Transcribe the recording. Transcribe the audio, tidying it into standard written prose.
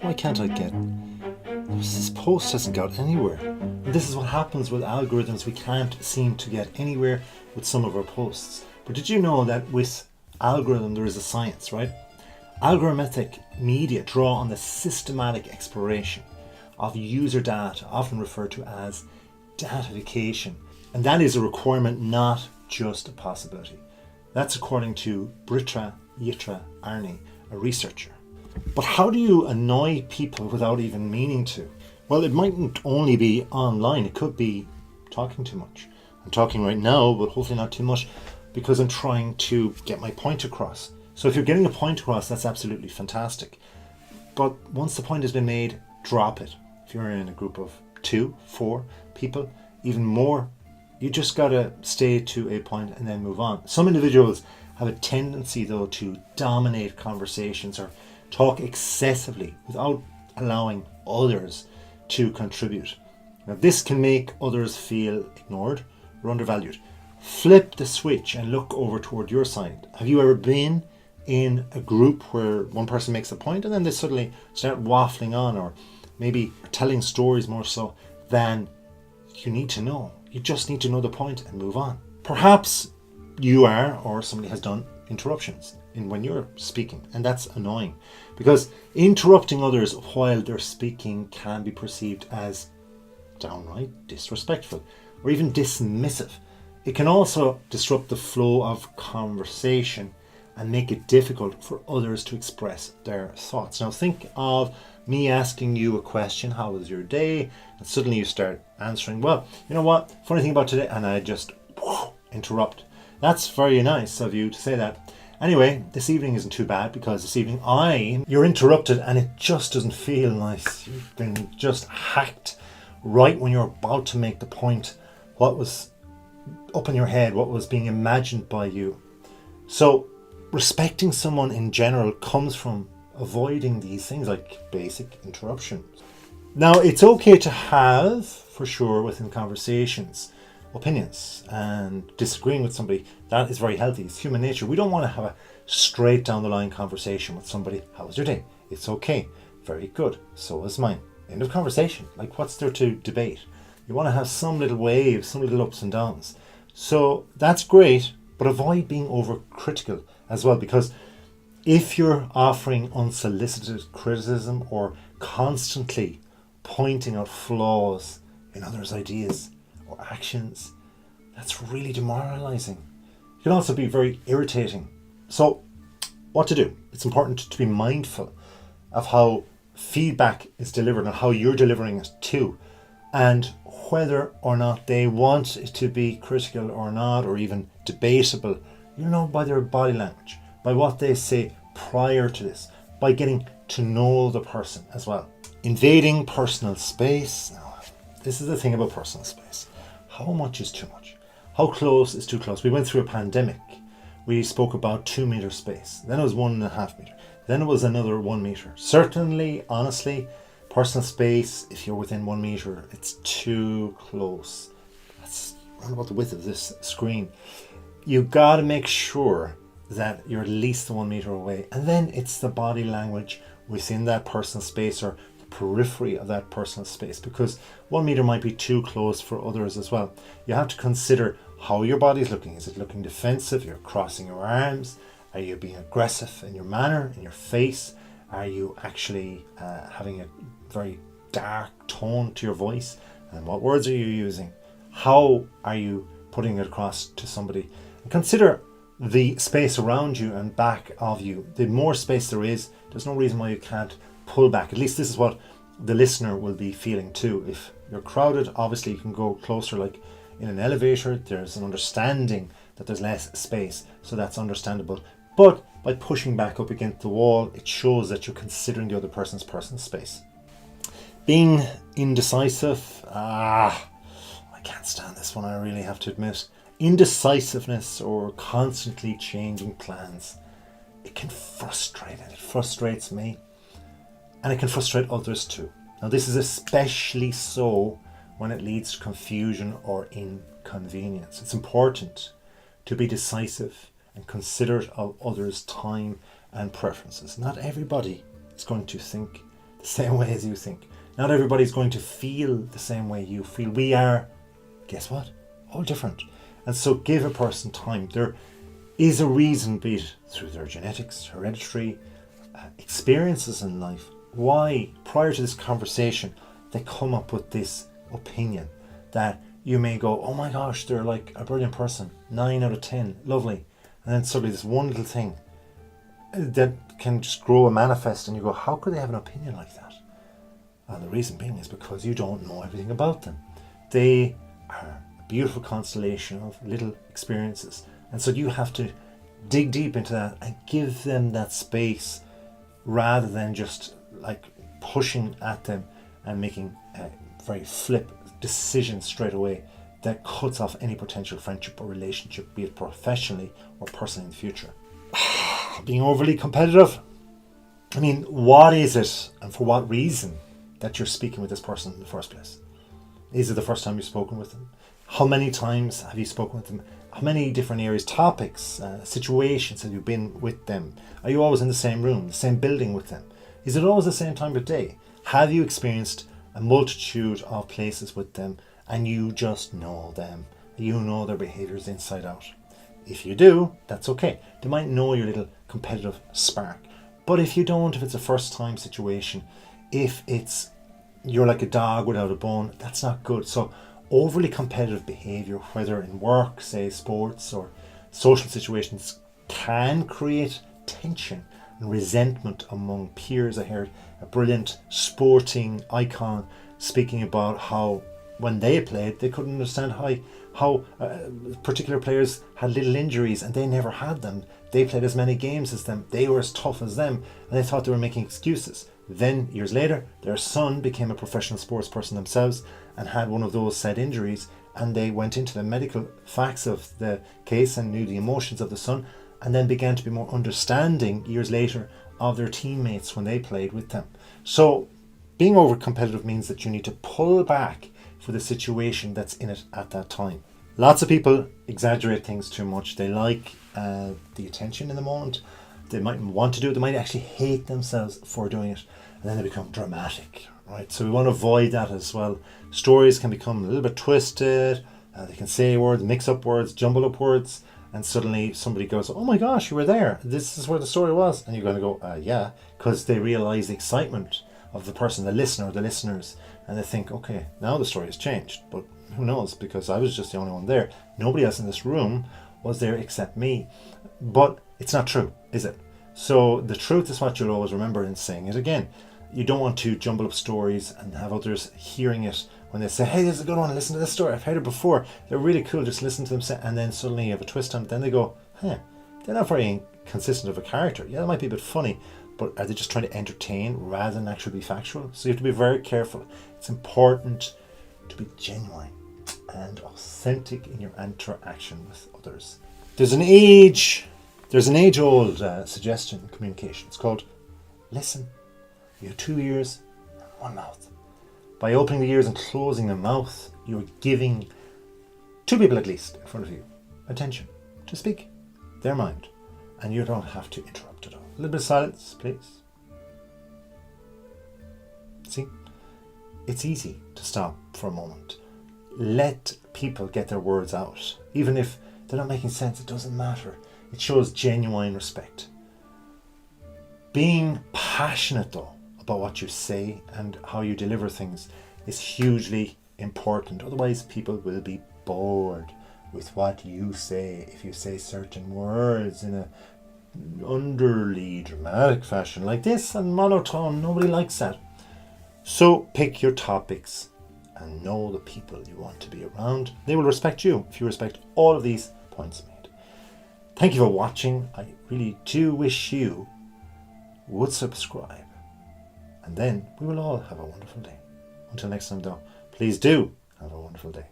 why can't I get this post hasn't got anywhere. And this is what happens with algorithms. We can't seem to get anywhere with some of our posts. But did you know that with algorithm there is a science, right? Algorithmic media draw on the systematic exploration of user data, often referred to as datification. And that is a requirement, not just a possibility. That's according to Brita Yitra Arni, a researcher. But how do you annoy people without even meaning to? Well, it mightn't only be online. It could be talking too much. I'm talking right now, but hopefully not too much, because I'm trying to get my point across. So if you're getting a point across, that's absolutely fantastic. But once the point has been made, drop it. If you're in a group of 2, 4 people, even more, you just gotta stay to a point and then move on. Some individuals have a tendency though to dominate conversations or talk excessively without allowing others to contribute. Now this can make others feel ignored or undervalued. Flip the switch and look over toward your side. Have you ever been in a group where one person makes a point and then they suddenly start waffling on, or maybe telling stories more so than you need to know? You just need to know the point and move on. Perhaps you are, or somebody has done interruptions in when you're speaking, and that's annoying because interrupting others while they're speaking can be perceived as downright disrespectful or even dismissive. It can also disrupt the flow of conversation and make it difficult for others to express their thoughts. Now think of me asking you a question, how was your day? And suddenly you start answering, well, you know what, funny thing about today, and I just interrupt. That's very nice of you to say that. Anyway, this evening isn't too bad because this evening you're interrupted and it just doesn't feel nice. You've been just hacked right when you're about to make the point. What was up in your head, what was being imagined by you. So respecting someone in general comes from avoiding these things like basic interruptions. Now it's okay to have, for sure, within conversations, opinions and disagreeing with somebody. That is very healthy. It's human nature. We don't want to have a straight down the line conversation with somebody. How was your day? It's okay. Very good. So was mine. End of conversation. Like, what's there to debate? You want to have some little waves, some little ups and downs. So that's great, but avoid being overcritical as well, because if you're offering unsolicited criticism or constantly pointing out flaws in others' ideas or actions, that's really demoralizing. It can also be very irritating. So what to do? It's important to be mindful of how feedback is delivered and how you're delivering it too, and whether or not they want it to be critical or not, or even debatable, by their body language, by what they say prior to this, by getting to know the person as well. Invading personal space. Now, this is the thing about personal space. How much is too much? How close is too close? We went through a pandemic. We spoke about 2 meter space. Then it was 1.5 meter. Then it was another 1 meter. Certainly, honestly, personal space, if you're within 1 meter, it's too close. That's around about the width of this screen. You got to make sure that you're at least 1 meter away. And then it's the body language within that personal space or the periphery of that personal space, because 1 meter might be too close for others as well. You have to consider how your body's looking. Is it looking defensive? You're crossing your arms. Are you being aggressive in your manner, in your face? Are you actually having a very dark tone to your voice? And what words are you using? How are you putting it across to somebody? And consider the space around you and back of you. The more space there is, there's no reason why you can't pull back. At least this is what the listener will be feeling too. If you're crowded, obviously you can go closer, like in an elevator. There's an understanding that there's less space, so that's understandable. But by pushing back up against the wall, it shows that you're considering the other person's personal space. Being indecisive, I can't stand this one, I really have to admit. Indecisiveness or constantly changing plans, it can frustrate, and it frustrates me, and it can frustrate others too. Now this is especially so when it leads to confusion or inconvenience. It's important to be decisive and considerate of others' time and preferences. Not everybody is going to think the same way as you think. Not everybody's going to feel the same way you feel. We are, guess what? All different. And so give a person time. There is a reason, be it through their genetics, hereditary, experiences in life, why prior to this conversation they come up with this opinion that you may go, oh my gosh, they're like a brilliant person, 9 out of 10, lovely. And then suddenly this one little thing that can just grow and manifest, and you go, how could they have an opinion like that? And the reason being is because you don't know everything about them. They are a beautiful constellation of little experiences. And so you have to dig deep into that and give them that space rather than just like pushing at them and making a very flip decisions straight away that cuts off any potential friendship or relationship, be it professionally or personally in the future. Being overly competitive. I mean, what is it and for what reason that you're speaking with this person in the first place? Is it the first time you've spoken with them? How many times have you spoken with them? How many different areas, topics, situations have you been with them? Are you always in the same room, the same building with them? Is it always the same time of day? Have you experienced a multitude of places with them and you just know them? You know their behaviours inside out. If you do, that's okay. They might know your little competitive spark. But if you don't, if it's a first time situation, if it's you're like a dog without a bone, that's not good. So overly competitive behaviour, whether in work, say sports or social situations, can create tension and resentment among peers. I heard a brilliant sporting icon speaking about how when they played, they couldn't understand how particular players had little injuries and they never had them. They played as many games as them. They were as tough as them, and they thought they were making excuses. Then, years later, their son became a professional sports person themselves and had one of those said injuries, and they went into the medical facts of the case and knew the emotions of the son, and then began to be more understanding years later of their teammates when they played with them. So being over competitive means that you need to pull back for the situation that's in it at that time. Lots of people exaggerate things too much. They like the attention in the moment. They might want to do it. They might actually hate themselves for doing it. And then they become dramatic, right? So we want to avoid that as well. Stories can become a little bit twisted. They can say words, mix up words, jumble up words. And suddenly somebody goes, oh my gosh, you were there. This is where the story was. And you're going to go, yeah, because they realize the excitement of the person, the listener, the listeners. And they think, okay, now the story has changed. But who knows? Because I was just the only one there. Nobody else in this room was there except me. But it's not true, is it? So the truth is what you'll always remember in saying it again. You don't want to jumble up stories and have others hearing it when they say, hey, this is a good one, listen to this story, I've heard it before, they're really cool, just listen to them say, and then suddenly you have a twist on it. Then they go, they're not very consistent of a character. Yeah, that might be a bit funny, but are they just trying to entertain rather than actually be factual? So you have to be very careful. It's important to be genuine and authentic in your interaction with others. There's an age-old suggestion in communication. It's called listen. You have 2 ears and 1 mouth. By opening the ears and closing the mouth, you're giving 2 people at least in front of you attention to speak their mind, and you don't have to interrupt at all. A little bit of silence, please. See, it's easy to stop for a moment. Let people get their words out. Even if they're not making sense, it doesn't matter. It shows genuine respect. Being passionate though about what you say and how you deliver things is hugely important. Otherwise people will be bored with what you say if you say certain words in a underly dramatic fashion like this and monotone. Nobody likes that. So pick your topics and know the people you want to be around. They will respect you if you respect all of these points made. Thank you for watching. I really do wish you would subscribe, and then we will all have a wonderful day. Until next time though, please do have a wonderful day.